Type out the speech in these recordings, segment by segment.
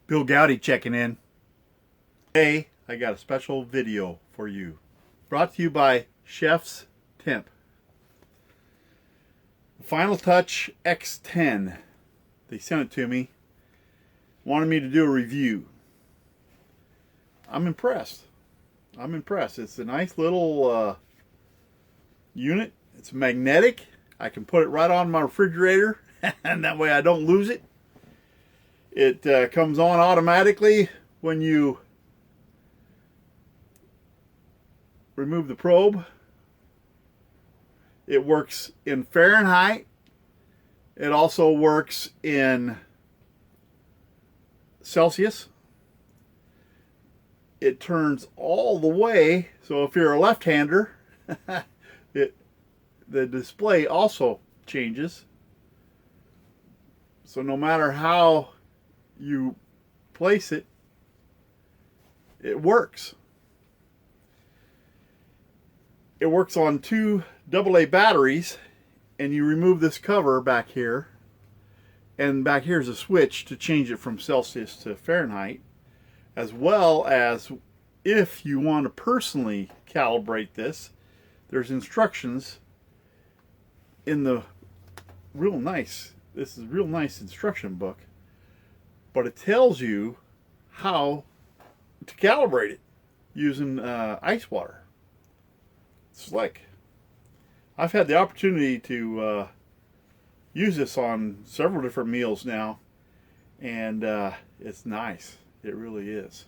Bill Goudy checking in. Today, I got a special video for you. Brought to you by ChefsTemp FinalTouch X10. They sent it to me. Wanted me to do a review. I'm impressed. It's a nice little unit. It's magnetic. I can put it right on my refrigerator and that way I don't lose it. It comes on automatically when you remove the probe. It works in Fahrenheit. It also works in Celsius. It turns all the way, so if you're a left-hander, the display also changes. So no matter how you place it, it works. It works on two AA batteries, and you remove this cover back here, and back here is a switch to change it from Celsius to Fahrenheit, as well as if you want to personally calibrate this, there's instructions in the this is a real nice instruction book, but it tells you how to calibrate it using ice water. Slick. I've had the opportunity to use this on several different meals now, and it's nice. It really is.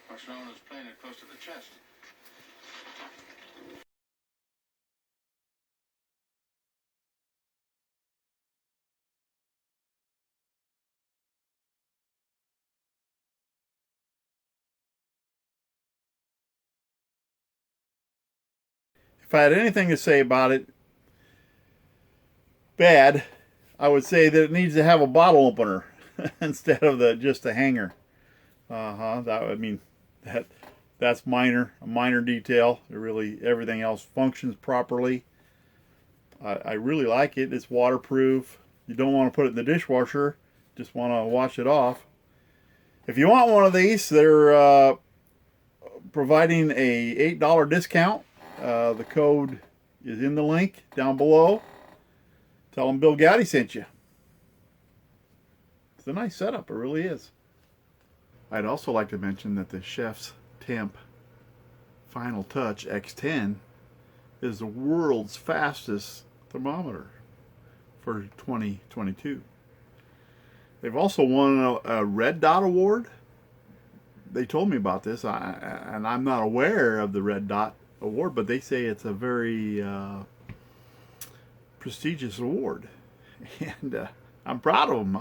What's known as playing it close to the chest. If I had anything to say about it bad, I would say that it needs to have a bottle opener instead of just a hanger. That's a minor detail. Everything else functions properly. I really like it. It's waterproof. You don't want to put it in the dishwasher. Just want to wash it off. If you want one of these, they're providing a $8 discount. The code is in the link down below. Tell them Bill Goudy sent you. It's a nice setup. It really is. I'd also like to mention that the ChefsTemp FinalTouch X10 is the world's fastest thermometer for 2022. They've also won a Red Dot Award. They told me about this, and I'm not aware of the Red Dot Award, but they say it's a very prestigious award, and I'm proud of them.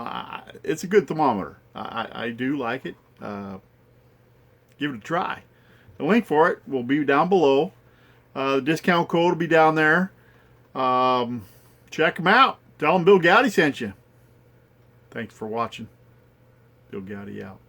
It's a good thermometer. I do like it. Give it a try. The link for it will be down below. The discount code will be down there. Check them out. Tell them Bill Goudy sent you. Thanks for watching. Bill Goudy out.